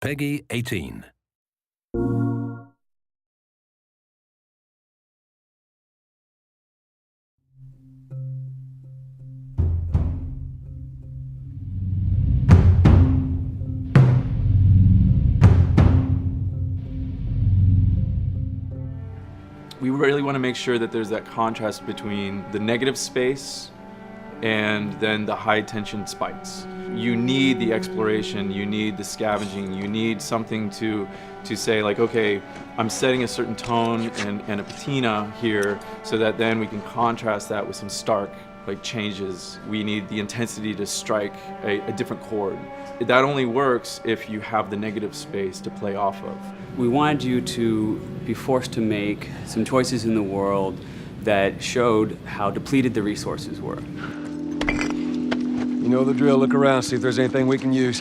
Peggy 18. We really want to make sure that there's that contrast between the negative space and then the high tension spikes. You need the exploration, you need the scavenging, you need something to say like, okay, I'm setting a certain tone and a patina here so that then we can contrast that with some stark changes. We need the intensity to strike a different chord. That only works if you have the negative space to play off of. We wanted you to be forced to make some choices in the world that showed how depleted the resources were. You know the drill. Look around, see if there's anything we can use.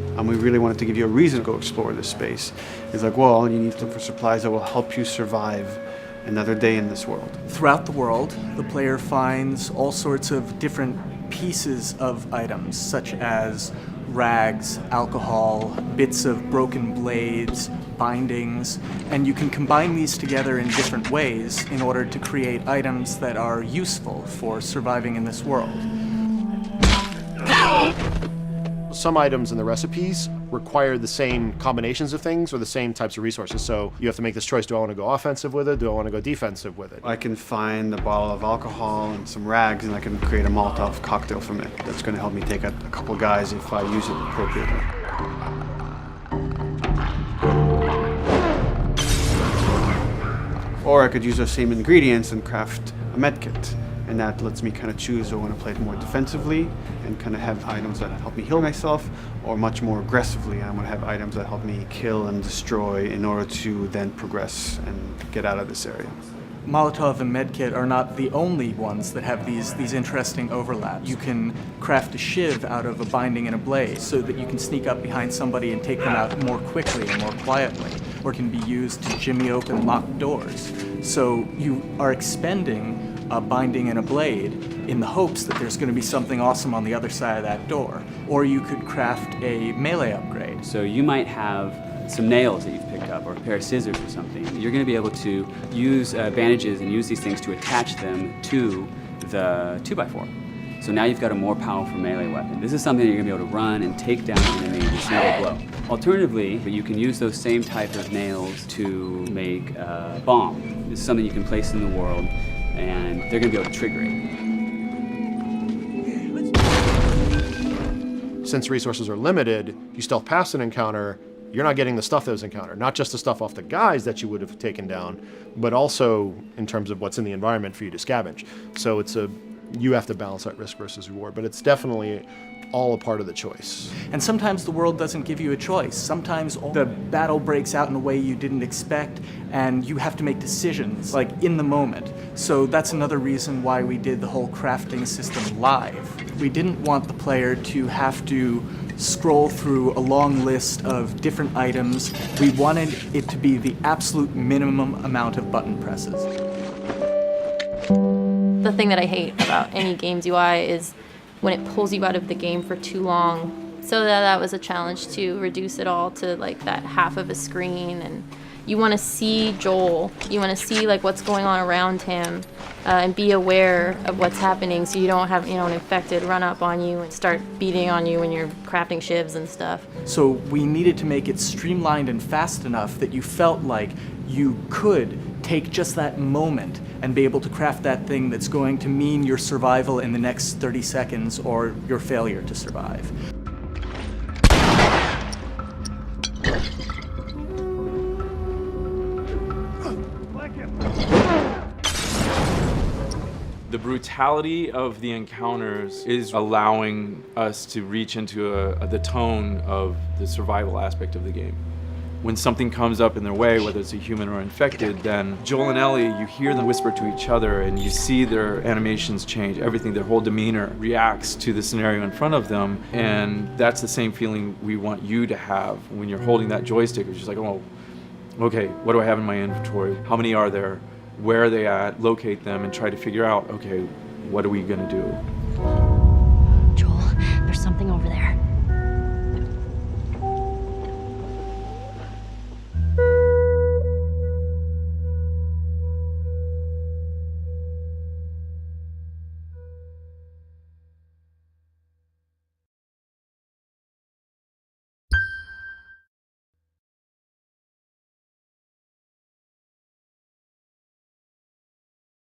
And we really wanted to give you a reason to go explore this space. It's like, well, you need to look for supplies that will help you survive another day in this world. Throughout the world, the player finds all sorts of different pieces of items, such as rags, alcohol, bits of broken blades, bindings, and you can combine these together in different ways in order to create items that are useful for surviving in this world. Some items in the recipes require the same combinations of things or the same types of resources. So you have to make this choice. Do I want to go offensive with it? Do I want to go defensive with it? I can find a bottle of alcohol and some rags and I can create a Molotov cocktail from it. That's going to help me take out a couple guys if I use it appropriately. Or I could use those same ingredients and craft a medkit. And that lets me kind of choose, do I want to play it more defensively and kind of have items that help me heal myself, or much more aggressively, I'm going to have items that help me kill and destroy in order to then progress and get out of this area. Molotov and medkit are not the only ones that have these interesting overlaps. You can craft a shiv out of a binding and a blade so that you can sneak up behind somebody and take them out more quickly and more quietly, or it can be used to jimmy open locked doors. So you are expending a binding and a blade in the hopes that there's going to be something awesome on the other side of that door. Or you could craft a melee upgrade. So you might have some nails that you've picked up or a pair of scissors or something. You're going to be able to use bandages and use these things to attach them to the 2x4. So now you've got a more powerful melee weapon. This is something that you're going to be able to run and take down an enemy in a single blow. Alternatively, you can use those same type of nails to make a bomb. This is something you can place in the world and they're going to be able to trigger it. Since resources are limited, you stealth past an encounter, you're not getting the stuff that was encountered. Not just the stuff off the guys that you would have taken down, but also in terms of what's in the environment for you to scavenge. So you have to balance that risk versus reward, but it's definitely all a part of the choice. And sometimes the world doesn't give you a choice. Sometimes the battle breaks out in a way you didn't expect, and you have to make decisions, in the moment. So that's another reason why we did the whole crafting system live. We didn't want the player to have to scroll through a long list of different items. We wanted it to be the absolute minimum amount of button presses. The thing that I hate about any game's UI is when it pulls you out of the game for too long. So that was a challenge to reduce it all to that half of a screen. And you want to see Joel, you want to see what's going on around him and be aware of what's happening so you don't have an infected run up on you and start beating on you when you're crafting shivs and stuff. So we needed to make it streamlined and fast enough that you felt like you could take just that moment and be able to craft that thing that's going to mean your survival in the next 30 seconds or your failure to survive. The brutality of the encounters is allowing us to reach into the tone of the survival aspect of the game. When something comes up in their way, whether it's a human or infected, then Joel and Ellie, you hear them whisper to each other and you see their animations change. Everything, their whole demeanor reacts to the scenario in front of them. And that's the same feeling we want you to have when you're holding that joystick. It's just like, oh, okay, what do I have in my inventory? How many are there? Where are they at? Locate them and try to figure out, okay, what are we gonna do?